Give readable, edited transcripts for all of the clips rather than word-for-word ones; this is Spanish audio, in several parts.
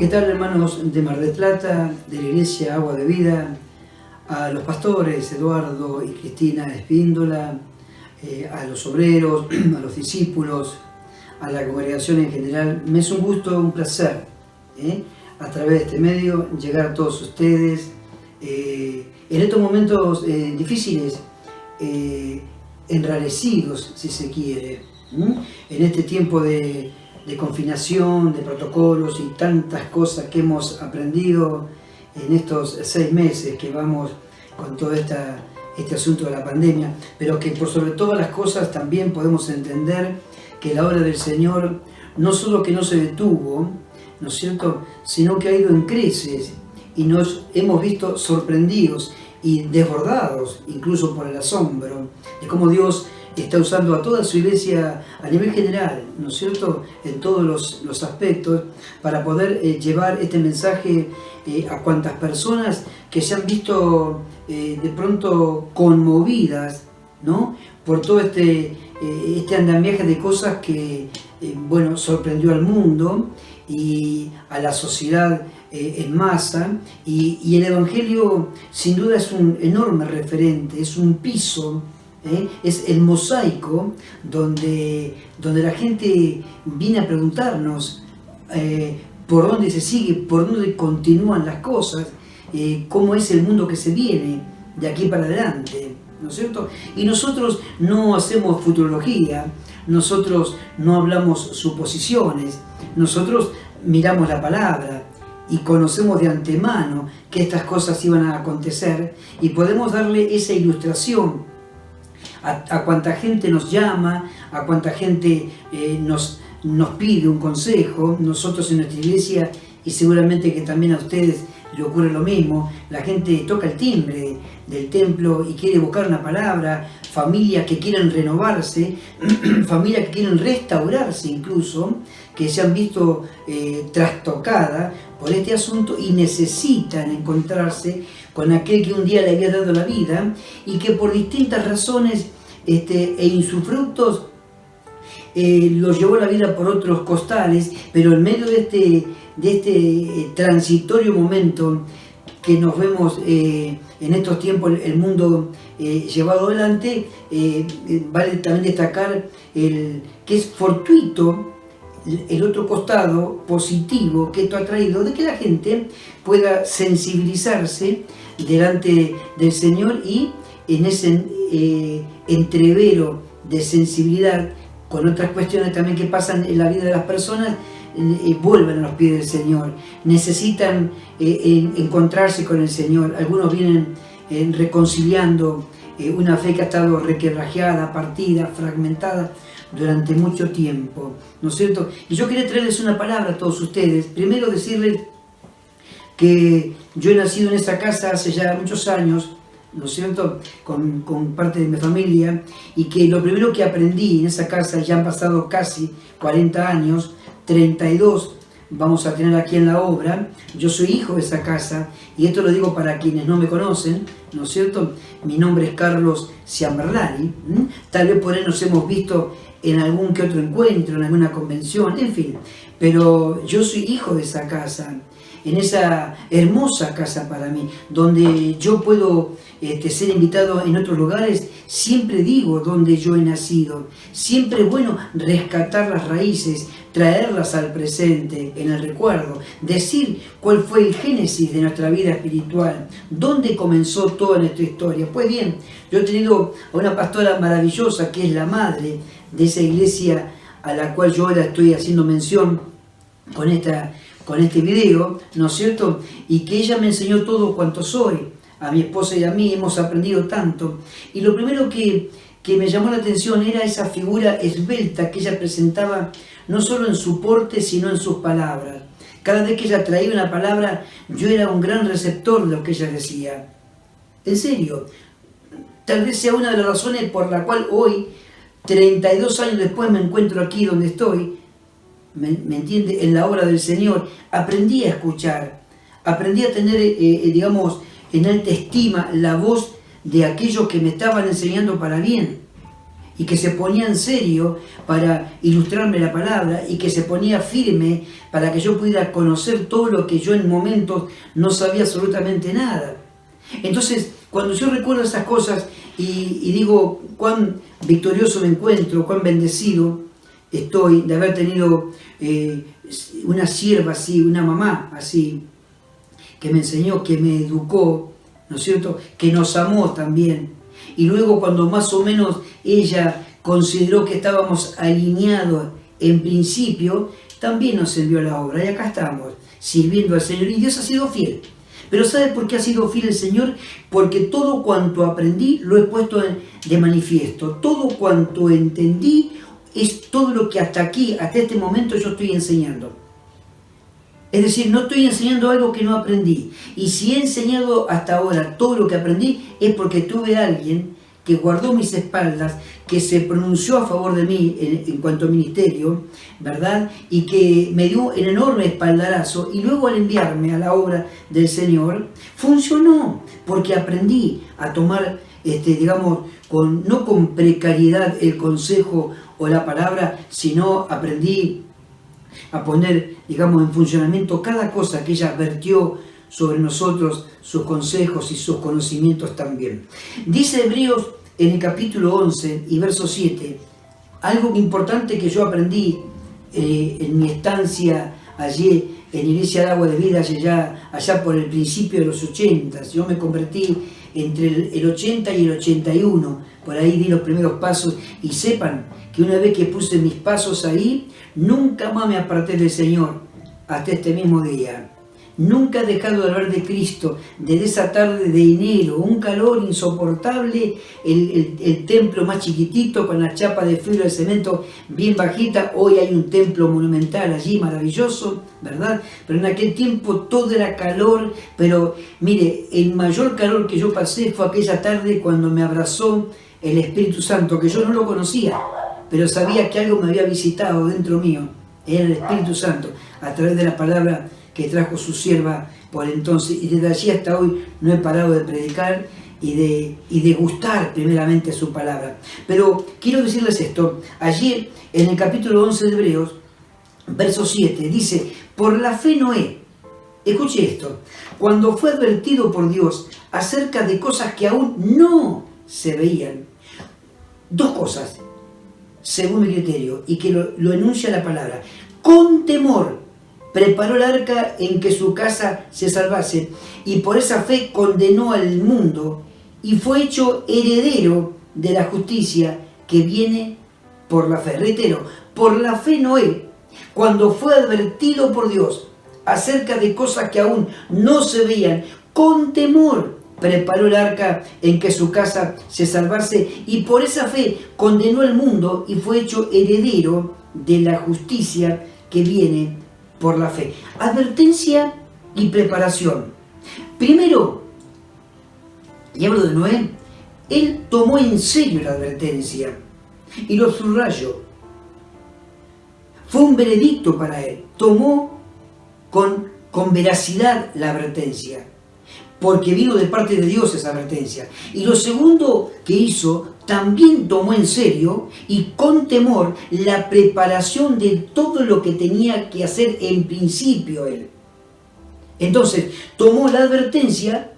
¿Qué tal, hermanos de Mar del Plata, de la Iglesia Agua de Vida? A los pastores Eduardo y Cristina Espíndola, a los obreros, a los discípulos, a la congregación en general. Me es un gusto, un placer, a través de este medio, llegar a todos ustedes. En estos momentos difíciles, enrarecidos, si se quiere, en este tiempo de confinación, de protocolos y tantas cosas que hemos aprendido en estos 6 meses que vamos con todo este asunto de la pandemia, pero que por sobre todas las cosas también podemos entender que la obra del Señor no solo que no se detuvo, ¿no es cierto?, sino que ha ido en creces y nos hemos visto sorprendidos y desbordados incluso por el asombro de cómo Dios está usando a toda su iglesia a nivel general, ¿no es cierto?, en todos los aspectos, para poder llevar este mensaje a cuantas personas que se han visto de pronto conmovidas, ¿no?, por todo este andamiaje de cosas que, bueno, sorprendió al mundo y a la sociedad en masa, y el Evangelio sin duda es un enorme referente, es un piso, es el mosaico donde la gente viene a preguntarnos por dónde se sigue, por dónde continúan las cosas, cómo es el mundo que se viene de aquí para adelante, ¿no es cierto? Y nosotros no hacemos futurología, nosotros no hablamos suposiciones, nosotros miramos la palabra y conocemos de antemano que estas cosas iban a acontecer y podemos darle esa ilustración a cuanta gente nos llama, a cuanta gente nos pide un consejo. Nosotros en nuestra iglesia, y seguramente que también a ustedes le ocurre lo mismo, la gente toca el timbre del templo y quiere buscar una palabra, familias que quieren renovarse, familias que quieren restaurarse incluso, que se han visto trastocadas por este asunto y necesitan encontrarse con aquel que un día le había dado la vida y que por distintas razones e insufructos los llevó la vida por otros costales, pero en medio de este transitorio momento que nos vemos en estos tiempos, el mundo llevado adelante, vale también destacar que es fortuito el otro costado positivo que esto ha traído, de que la gente pueda sensibilizarse delante del Señor y en ese entrevero de sensibilidad con otras cuestiones también que pasan en la vida de las personas, vuelven a los pies del Señor, necesitan encontrarse con el Señor. Algunos vienen reconciliando una fe que ha estado requebrajada, partida, fragmentada durante mucho tiempo, ¿no es cierto? Y yo quería traerles una palabra a todos ustedes. Primero decirles que yo he nacido en esta casa hace ya muchos años, ¿no es cierto?, con parte de mi familia, y que lo primero que aprendí en esa casa, ya han pasado casi 40 años, 32 vamos a tener aquí en la obra. Yo soy hijo de esa casa, y esto lo digo para quienes no me conocen, ¿no es cierto? Mi nombre es Carlos Ciamberlari, tal vez por él nos hemos visto en algún que otro encuentro, en alguna convención, en fin, pero yo soy hijo de esa casa, en esa hermosa casa para mí, donde yo puedo ser invitado en otros lugares. Siempre digo donde yo he nacido, siempre es bueno rescatar las raíces, traerlas al presente, en el recuerdo, decir cuál fue el génesis de nuestra vida espiritual, dónde comenzó toda nuestra historia. Pues bien, yo he tenido a una pastora maravillosa que es la madre de esa iglesia a la cual yo ahora estoy haciendo mención con este video, ¿no es cierto? Y que ella me enseñó todo cuanto soy. A mi esposa y a mí hemos aprendido tanto. Y lo primero que me llamó la atención era esa figura esbelta que ella presentaba, no solo en su porte, sino en sus palabras. Cada vez que ella traía una palabra, yo era un gran receptor de lo que ella decía. En serio, tal vez sea una de las razones por la cual hoy, 32 años después, me encuentro aquí donde estoy, ¿me entiende?, en la obra del Señor. Aprendí a escuchar, aprendí a tener, digamos, en alta estima la voz de aquellos que me estaban enseñando para bien. y que se ponía en serio para ilustrarme la palabra y que se ponía firme para que yo pudiera conocer todo lo que yo en momentos no sabía absolutamente nada. Entonces, cuando yo recuerdo esas cosas y digo cuán victorioso me encuentro, cuán bendecido estoy de haber tenido una sierva así, una mamá así, que me enseñó, que me educó, ¿no es cierto?, que nos amó también. Y luego cuando más o menos ella consideró que estábamos alineados en principio, también nos envió a la obra. Y acá estamos, sirviendo al Señor. Y Dios ha sido fiel. Pero ¿sabe por qué ha sido fiel el Señor? Porque todo cuanto aprendí lo he puesto de manifiesto. Todo cuanto entendí es todo lo que hasta aquí, hasta este momento yo estoy enseñando. Es decir, no estoy enseñando algo que no aprendí. Y si he enseñado hasta ahora todo lo que aprendí, es porque tuve a alguien que guardó mis espaldas, que se pronunció a favor de mí en cuanto a ministerio, ¿verdad? Y que me dio un enorme espaldarazo. Y luego al enviarme a la obra del Señor, funcionó, porque aprendí a tomar, digamos, no con precariedad el consejo o la palabra, sino aprendí a poner, digamos, en funcionamiento cada cosa que ella vertió sobre nosotros, sus consejos y sus conocimientos también. Dice Hebreos en el capítulo 11 y verso 7, algo importante que yo aprendí en mi estancia allí en Iglesia del Agua de Vida, allá por el principio de los 80. Yo me convertí entre el 80 y el 81, por ahí di los primeros pasos, y sepan que una vez que puse mis pasos ahí, nunca más me aparté del Señor hasta este mismo día. Nunca he dejado de hablar de Cristo. Desde esa tarde de enero, un calor insoportable, el templo más chiquitito con la chapa de fibra de cemento bien bajita. Hoy hay un templo monumental allí, maravilloso, ¿verdad? Pero en aquel tiempo todo era calor. Pero mire, el mayor calor que yo pasé fue aquella tarde cuando me abrazó el Espíritu Santo, que yo no lo conocía, pero sabía que algo me había visitado dentro mío. Era el Espíritu Santo, a través de la palabra que trajo su sierva por entonces, y desde allí hasta hoy no he parado de predicar y de gustar primeramente su palabra. Pero quiero decirles esto, allí en el capítulo 11 de Hebreos, verso 7, dice, por la fe Noé, escuche esto, cuando fue advertido por Dios acerca de cosas que aún no se veían, dos cosas, según mi criterio, y que lo enuncia la palabra, con temor, preparó el arca en que su casa se salvase, y por esa fe condenó al mundo, y fue hecho heredero de la justicia que viene por la fe. Reitero, por la fe Noé, cuando fue advertido por Dios acerca de cosas que aún no se veían, con temor preparó el arca en que su casa se salvase, y por esa fe condenó al mundo, y fue hecho heredero de la justicia que viene por la fe. Advertencia y preparación. Primero, y hablo de Noé, él tomó en serio la advertencia y lo subrayó. Fue un veredicto para él. Tomó con veracidad la advertencia, porque vino de parte de Dios esa advertencia. Y lo segundo que hizo, también tomó en serio y con temor la preparación de todo lo que tenía que hacer en principio él. Entonces, tomó la advertencia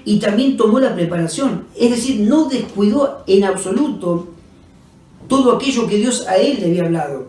y también tomó la preparación. Es decir, no descuidó en absoluto todo aquello que Dios a él le había hablado.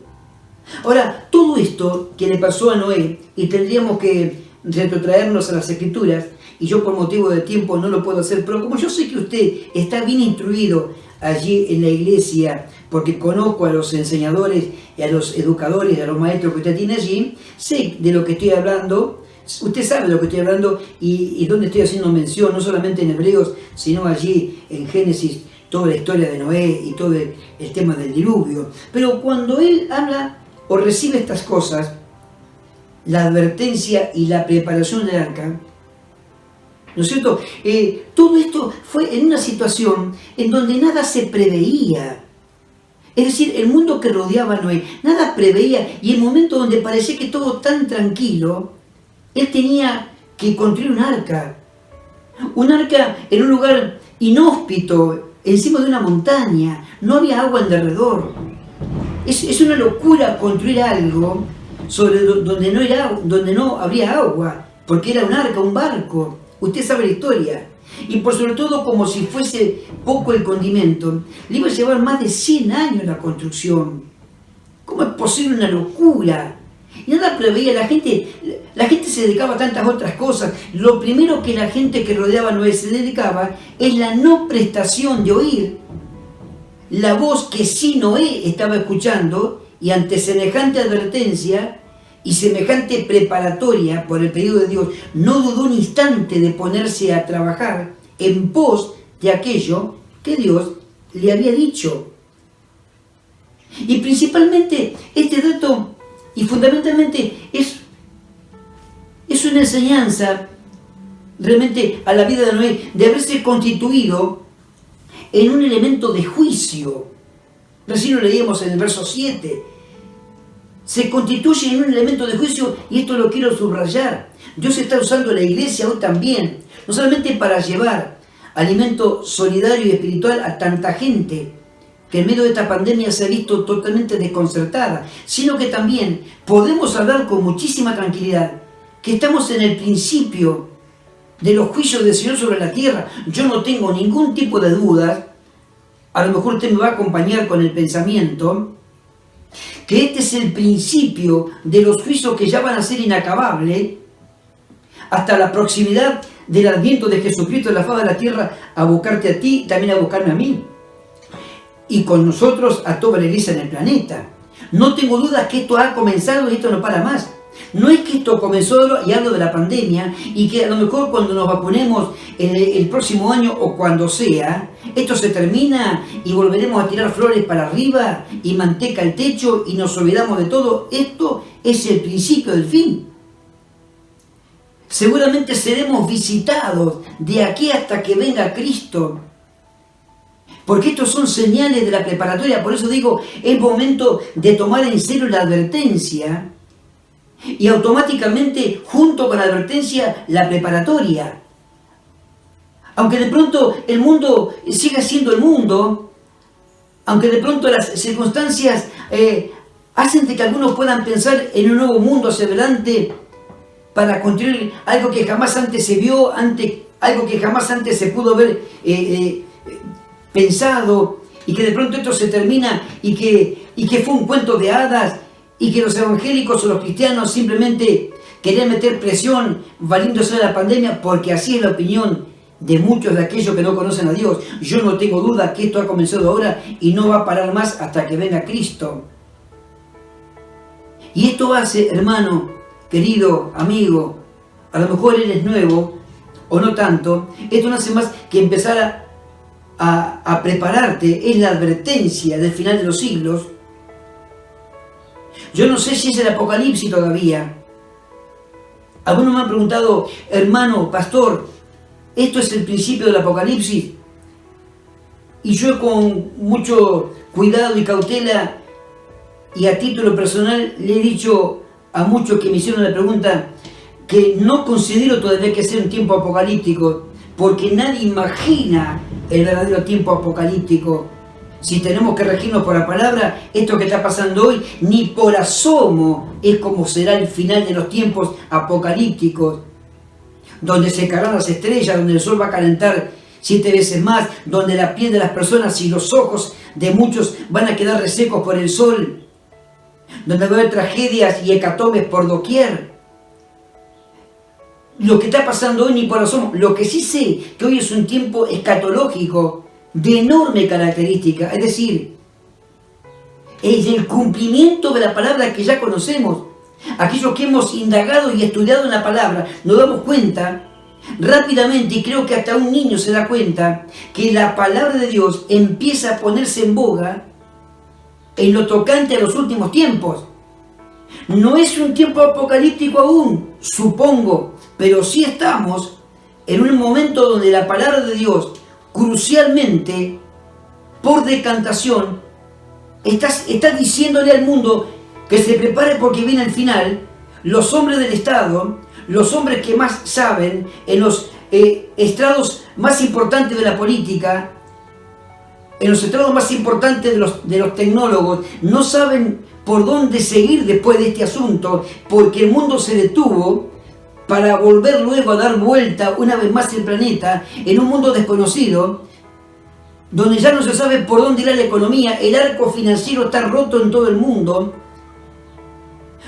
Ahora, todo esto que le pasó a Noé, y tendríamos que retrotraernos a las Escrituras, y yo por motivo de tiempo no lo puedo hacer, pero como yo sé que usted está bien instruido allí en la iglesia, porque conozco a los enseñadores y a los educadores, a los maestros que usted tiene allí, sé de lo que estoy hablando, usted sabe de lo que estoy hablando y dónde estoy haciendo mención, no solamente en Hebreos, sino allí en Génesis, toda la historia de Noé y todo el tema del diluvio. Pero cuando él habla o recibe estas cosas, la advertencia y la preparación del arca, ¿no es cierto? Todo esto fue en una situación en donde nada se preveía. Es decir, el mundo que rodeaba a Noé, nada preveía, y el momento donde parecía que todo tan tranquilo, él tenía que construir un arca en un lugar inhóspito, encima de una montaña, no había agua en derredor. Es una locura construir algo donde no habría agua, porque era un arca, un barco. Usted sabe la historia. Y por sobre todo, como si fuese poco el condimento, le iba a llevar más de 100 años la construcción. ¿Cómo es posible una locura? Y nada preveía, la gente se dedicaba a tantas otras cosas. Lo primero que la gente que rodeaba a Noé se dedicaba es la no prestación de oír la voz que sí Noé estaba escuchando, y ante semejante advertencia y semejante preparatoria por el pedido de Dios, no dudó un instante de ponerse a trabajar en pos de aquello que Dios le había dicho. Y principalmente este dato, y fundamentalmente, es una enseñanza realmente a la vida de Noé, de haberse constituido en un elemento de juicio. Recién lo leíamos en el verso 7. Se constituye en un elemento de juicio, y esto lo quiero subrayar. Dios está usando la iglesia hoy también, no solamente para llevar alimento solidario y espiritual a tanta gente que en medio de esta pandemia se ha visto totalmente desconcertada, sino que también podemos hablar con muchísima tranquilidad que estamos en el principio de los juicios del Señor sobre la tierra. Yo no tengo ningún tipo de dudas, a lo mejor usted me va a acompañar con el pensamiento, que este es el principio de los juicios que ya van a ser inacabables hasta la proximidad del adviento de Jesucristo en la faz de la tierra, a buscarte a ti y también a buscarme a mí. Y con nosotros a toda la iglesia en el planeta. No tengo dudas que esto ha comenzado y esto no para más. No es que esto comenzó, y hablo de la pandemia, y que a lo mejor cuando nos vacunemos el próximo año o cuando sea, esto se termina y volveremos a tirar flores para arriba y manteca al techo y nos olvidamos de todo. Esto es el principio del fin. Seguramente seremos visitados de aquí hasta que venga Cristo, porque estos son señales de la preparatoria. Por eso digo, es momento de tomar en serio la advertencia, y automáticamente, junto con la advertencia, la preparatoria. Aunque de pronto el mundo siga siendo el mundo, aunque de pronto las circunstancias hacen de que algunos puedan pensar en un nuevo mundo hacia adelante para construir algo que jamás antes se vio, algo que jamás antes se pudo haber pensado, y que de pronto esto se termina y que fue un cuento de hadas, y que los evangélicos o los cristianos simplemente querían meter presión valiéndose de la pandemia, porque así es la opinión de muchos de aquellos que no conocen a Dios. Yo no tengo duda que esto ha comenzado ahora y no va a parar más hasta que venga Cristo. Y esto hace, hermano, querido amigo, a lo mejor eres nuevo o no tanto, esto no hace más que empezar a prepararte. Es la advertencia del final de los siglos. Yo no sé si es el Apocalipsis todavía. Algunos me han preguntado, hermano, pastor, ¿esto es el principio del Apocalipsis? Y yo, con mucho cuidado y cautela y a título personal, le he dicho a muchos que me hicieron la pregunta que no considero todavía que sea un tiempo apocalíptico, porque nadie imagina el verdadero tiempo apocalíptico. Si tenemos que regirnos por la palabra, esto que está pasando hoy, ni por asomo es como será el final de los tiempos apocalípticos, donde se caerán las estrellas, donde el sol va a calentar 7 veces más, donde la piel de las personas y los ojos de muchos van a quedar resecos por el sol, donde va a haber tragedias y hecatombes por doquier. Lo que está pasando hoy ni por asomo. Lo que sí sé, que hoy es un tiempo escatológico de enorme característica, es decir, es el cumplimiento de la palabra que ya conocemos. Aquellos que hemos indagado y estudiado en la palabra, nos damos cuenta rápidamente, y creo que hasta un niño se da cuenta, que la palabra de Dios empieza a ponerse en boga en lo tocante a los últimos tiempos. No es un tiempo apocalíptico aún, supongo, pero sí estamos en un momento donde la palabra de Dios, crucialmente, por decantación, está diciéndole al mundo que se prepare porque viene el final. Los hombres del Estado, los hombres que más saben en los estrados más importantes de la política, en los estrados más importantes de los tecnólogos, no saben por dónde seguir después de este asunto, porque el mundo se detuvo para volver luego a dar vuelta una vez más el planeta en un mundo desconocido, donde ya no se sabe por dónde irá la economía, el arco financiero está roto en todo el mundo,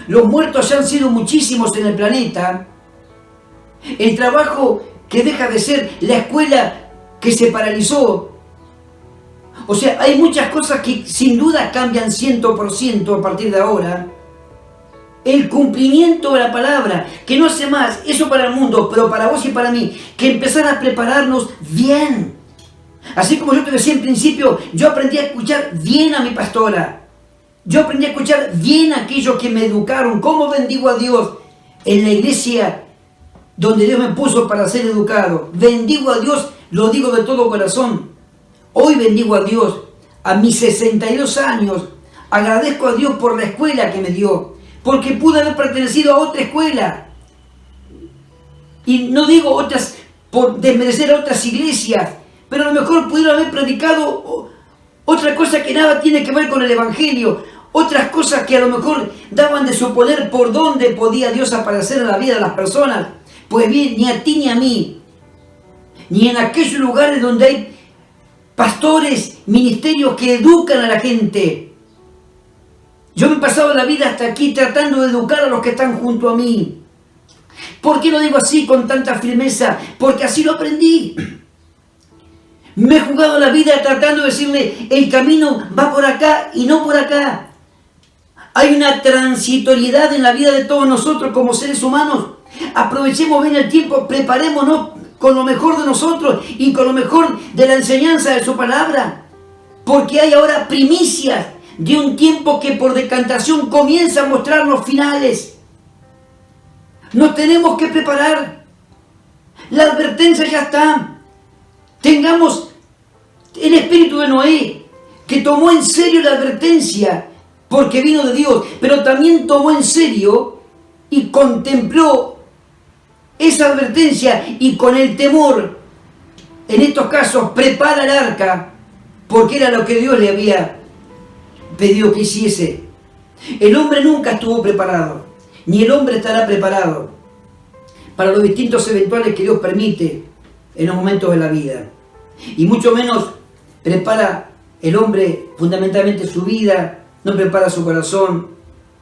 los muertos ya han sido muchísimos en el planeta, el trabajo que deja de ser, la escuela que se paralizó. O sea, hay muchas cosas que sin duda cambian 100% a partir de ahora. El cumplimiento de la palabra, que no hace más, eso para el mundo, pero para vos y para mí, que empezar a prepararnos bien. Así como yo te decía en principio, yo aprendí a escuchar bien a mi pastora. Yo aprendí a escuchar bien a aquellos que me educaron. ¿Cómo bendigo a Dios en la iglesia donde Dios me puso para ser educado? Bendigo a Dios, lo digo de todo corazón. Hoy bendigo a Dios a mis 62 años. Agradezco a Dios por la escuela que me dio, porque pude haber pertenecido a otra escuela. Y no digo otras por desmerecer a otras iglesias, pero a lo mejor pudiera haber predicado otra cosa que nada tiene que ver con el Evangelio, otras cosas que a lo mejor daban de suponer por dónde podía Dios aparecer en la vida de las personas. Pues bien, ni a ti ni a mí, ni en aquellos lugares donde hay pastores, ministerios que educan a la gente. Yo me he pasado la vida hasta aquí tratando de educar a los que están junto a mí. ¿Por qué lo digo así con tanta firmeza? Porque así lo aprendí. Me he jugado la vida tratando de decirle, el camino va por acá y no por acá. Hay una transitoriedad en la vida de todos nosotros como seres humanos. Aprovechemos bien el tiempo, preparémonos con lo mejor de nosotros y con lo mejor de la enseñanza de su palabra. Porque hay ahora primicias de un tiempo que por decantación comienza a mostrar los finales. Nos tenemos que preparar. La advertencia ya está. Tengamos el espíritu de Noé, que tomó en serio la advertencia porque vino de Dios, pero también tomó en serio y contempló esa advertencia y con el temor, en estos casos, prepara el arca, porque era lo que Dios le había pedido que hiciese. El hombre nunca estuvo preparado, ni el hombre estará preparado para los distintos eventuales que Dios permite en los momentos de la vida. Y mucho menos prepara el hombre fundamentalmente su vida, no prepara su corazón,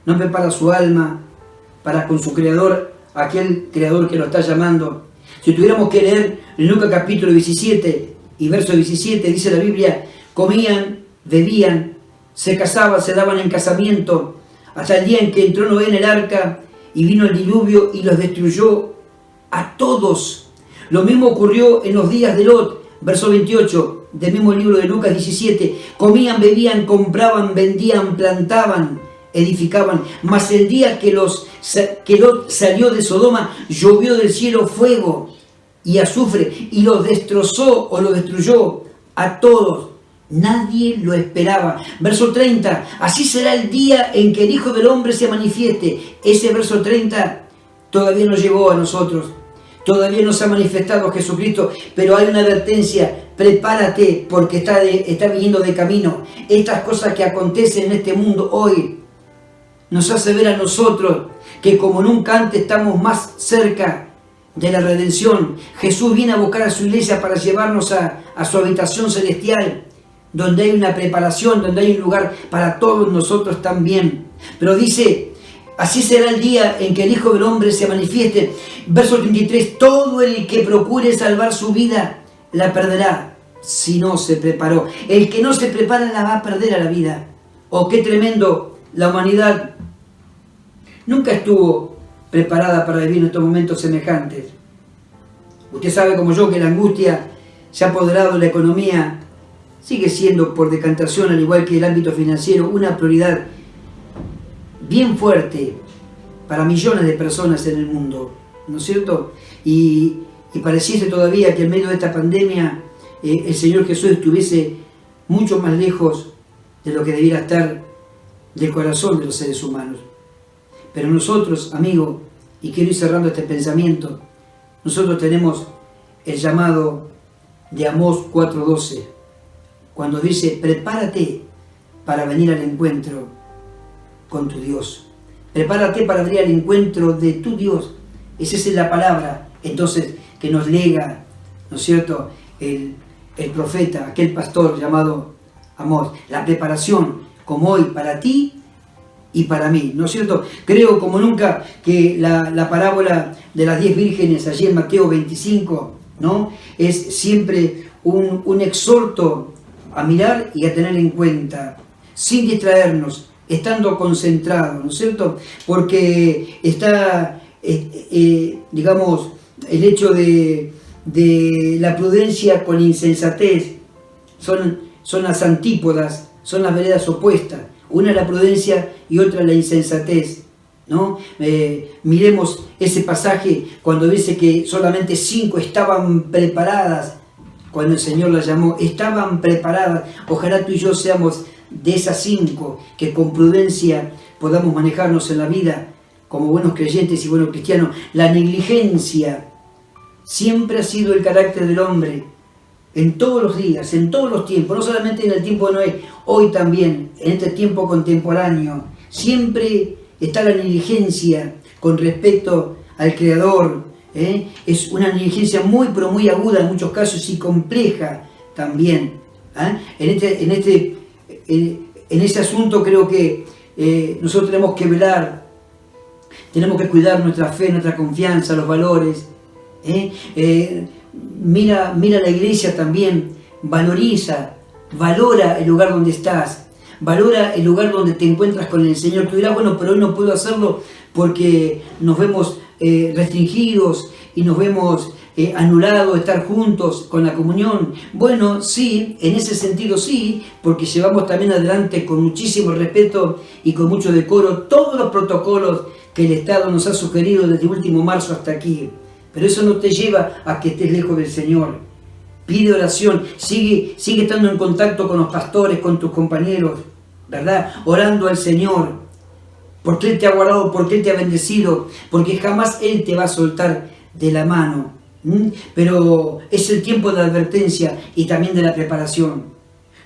no prepara su alma para con su Creador, aquel Creador que lo está llamando. Si tuviéramos que leer en Lucas capítulo 17 y verso 17, dice la Biblia, comían, bebían, se casaban, se daban en casamiento, hasta el día en que entró Noé en el arca y vino el diluvio y los destruyó a todos. Lo mismo ocurrió en los días de Lot, verso 28, del mismo libro de Lucas 17. Comían, bebían, compraban, vendían, plantaban, edificaban. Mas el día que Lot salió de Sodoma, llovió del cielo fuego y azufre y los destrozó o los destruyó a todos. Nadie lo esperaba. Verso 30. Así será el día en que el Hijo del Hombre se manifieste. Ese verso 30 todavía no llegó a nosotros. Todavía no se ha manifestado Jesucristo, pero hay una advertencia, prepárate porque está viniendo de camino. Estas cosas que acontecen en este mundo hoy nos hace ver a nosotros que como nunca antes estamos más cerca de la redención. Jesús viene a buscar a su iglesia para llevarnos a su habitación celestial, donde hay una preparación, donde hay un lugar para todos nosotros también. Pero dice, así será el día en que el Hijo del Hombre se manifieste. Verso 33, todo el que procure salvar su vida, la perderá si no se preparó. El que no se prepara la va a perder a la vida. Oh, qué tremendo, la humanidad nunca estuvo preparada para vivir en estos momentos semejantes. Usted sabe como yo que la angustia se ha apoderado de la economía, sigue siendo por decantación, al igual que el ámbito financiero, una prioridad bien fuerte para millones de personas en el mundo, ¿no es cierto? Y pareciese todavía que en medio de esta pandemia el Señor Jesús estuviese mucho más lejos de lo que debiera estar del corazón de los seres humanos. Pero nosotros, amigos, y quiero ir cerrando este pensamiento, nosotros tenemos el llamado de Amós 4:12. cuando dice, prepárate para venir al encuentro con tu Dios. Prepárate para venir al encuentro de tu Dios. Esa es la palabra, entonces, que nos lega, ¿no es cierto?, el profeta, aquel pastor llamado Amós. La preparación, como hoy, para ti y para mí, ¿no es cierto? Creo como nunca que la parábola de las 10 vírgenes, allí en Mateo 25, ¿no?, es siempre un exhorto a mirar y a tener en cuenta, sin distraernos, estando concentrados, ¿no es cierto? Porque está, digamos, el hecho de la prudencia con insensatez, son las antípodas, son las veredas opuestas. Una es la prudencia y otra es la insensatez, ¿no? Miremos ese pasaje cuando dice que solamente 5 estaban preparadas, cuando el Señor las llamó, estaban preparadas. Ojalá tú y yo seamos de esas 5, que con prudencia podamos manejarnos en la vida como buenos creyentes y buenos cristianos. La negligencia siempre ha sido el carácter del hombre, en todos los días, en todos los tiempos, no solamente en el tiempo de Noé, hoy también, en este tiempo contemporáneo, siempre está la negligencia con respecto al Creador. Es una negligencia muy, pero muy aguda en muchos casos y compleja también. En ese asunto creo que nosotros tenemos que velar, tenemos que cuidar nuestra fe, nuestra confianza, los valores. Mira la iglesia también, valora el lugar donde estás, valora el lugar donde te encuentras con el Señor. Tú dirás, bueno, pero hoy no puedo hacerlo porque nos vemos restringidos y nos vemos anulados de estar juntos con la comunión. Bueno, sí, en ese sentido sí, porque llevamos también adelante con muchísimo respeto y con mucho decoro todos los protocolos que el Estado nos ha sugerido desde último marzo hasta aquí. Pero eso no te lleva a que estés lejos del Señor. Pide oración, sigue estando en contacto con los pastores, con tus compañeros, ¿verdad? Orando al Señor, porque Él te ha guardado, porque Él te ha bendecido, porque jamás Él te va a soltar de la mano. Pero es el tiempo de la advertencia y también de la preparación.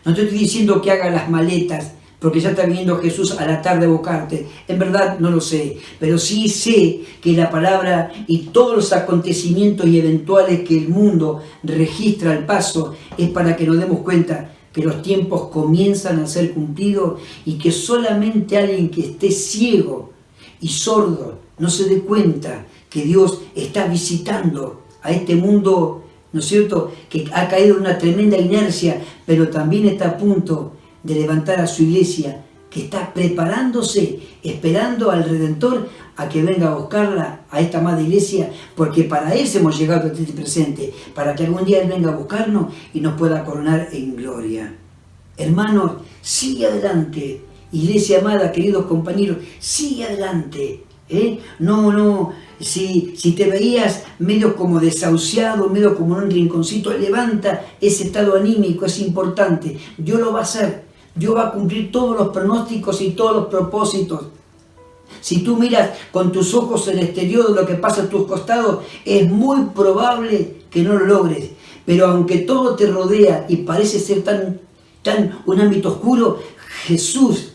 No te estoy diciendo que hagas las maletas, porque ya está viniendo Jesús a la tarde a buscarte. En verdad no lo sé, pero sí sé que la palabra y todos los acontecimientos y eventuales que el mundo registra al paso es para que nos demos cuenta que los tiempos comienzan a ser cumplidos y que solamente alguien que esté ciego y sordo no se dé cuenta que Dios está visitando a este mundo, ¿no es cierto?, que ha caído en una tremenda inercia, pero también está a punto de levantar a su iglesia, que está preparándose, esperando al Redentor a que venga a buscarla, a esta amada iglesia, porque para eso hemos llegado a este presente, para que algún día Él venga a buscarnos y nos pueda coronar en gloria. Hermanos, sigue adelante, iglesia amada, queridos compañeros, sigue adelante. Si te veías medio como desahuciado, medio como en un rinconcito, levanta ese estado anímico, es importante. Dios lo va a hacer. Dios va a cumplir todos los pronósticos y todos los propósitos. Si tú miras con tus ojos el exterior de lo que pasa a tus costados, es muy probable que no lo logres. Pero aunque todo te rodea y parece ser tan un ámbito oscuro, Jesús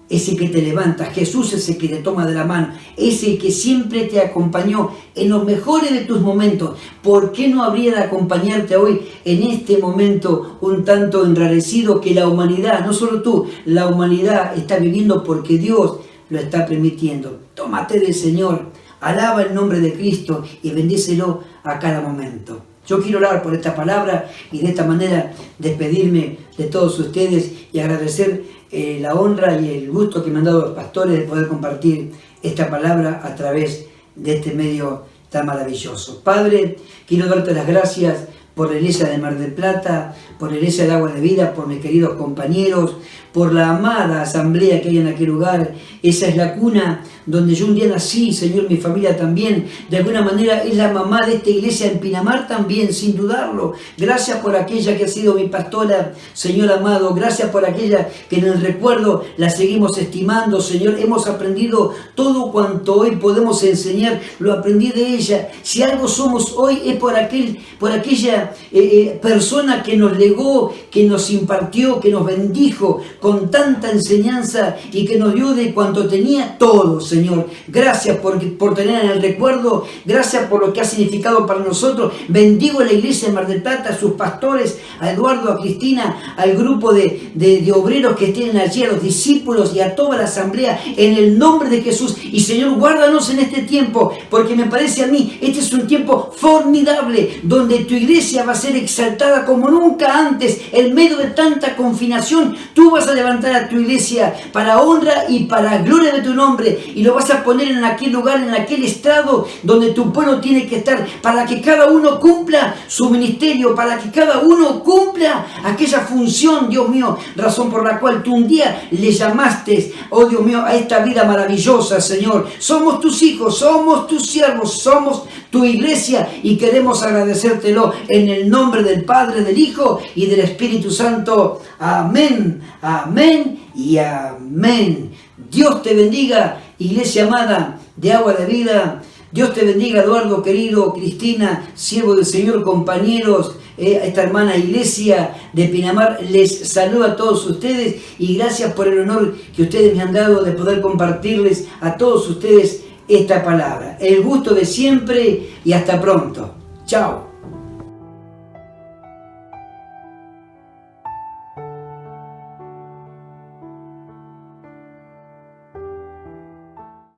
es el que te levanta, Jesús es el que te toma de la mano, es el que siempre te acompañó en los mejores de tus momentos. ¿Por qué no habría de acompañarte hoy en este momento un tanto enrarecido que la humanidad, no solo tú, la humanidad está viviendo porque Dios lo está permitiendo? Tómate del Señor, alaba el nombre de Cristo y bendícelo a cada momento. Yo quiero orar por esta palabra y de esta manera despedirme de todos ustedes y agradecer la honra y el gusto que me han dado los pastores de poder compartir esta palabra a través de este medio tan maravilloso. Padre, quiero darte las gracias por la iglesia de Mar del Plata, por la iglesia del Agua de Vida, por mis queridos compañeros, por la amada asamblea que hay en aquel lugar. Esa es la cuna donde yo un día nací, Señor, mi familia también. De alguna manera es la mamá de esta iglesia en Pinamar también, sin dudarlo. Gracias por aquella que ha sido mi pastora, Señor amado. Gracias por aquella que en el recuerdo la seguimos estimando, Señor. Hemos aprendido todo cuanto hoy podemos enseñar, lo aprendí de ella. Si algo somos hoy es por aquella aquella persona que nos legó, que nos impartió, que nos bendijo con tanta enseñanza y que nos dio de cuanto tenía todo, Señor. Gracias por tener en el recuerdo, gracias por lo que ha significado para nosotros. Bendigo a la iglesia de Mar del Plata, a sus pastores, a Eduardo, a Cristina, al grupo de obreros que tienen allí, a los discípulos y a toda la asamblea, en el nombre de Jesús. Y Señor, guárdanos en este tiempo, porque me parece a mí, este es un tiempo formidable, donde tu iglesia va a ser exaltada como nunca antes. En medio de tanta confinación, tú vas a levantar a tu iglesia para honra y para gloria de tu nombre, y lo vas a poner en aquel lugar, en aquel estrado donde tu pueblo tiene que estar, para que cada uno cumpla su ministerio, para que cada uno cumpla aquella función, Dios mío, razón por la cual tú un día le llamaste, oh Dios mío, a esta vida maravillosa, Señor. Somos tus hijos, somos tus siervos, somos tu iglesia, y queremos agradecértelo en el nombre del Padre, del Hijo y del Espíritu Santo. Amén, amén y amén. Dios te bendiga, iglesia amada de Agua de Vida. Dios te bendiga, Eduardo querido, Cristina, siervo del Señor, compañeros, esta hermana iglesia de Pinamar les saluda a todos ustedes, y gracias por el honor que ustedes me han dado de poder compartirles a todos ustedes esta palabra. El gusto de siempre, y hasta pronto. Chao.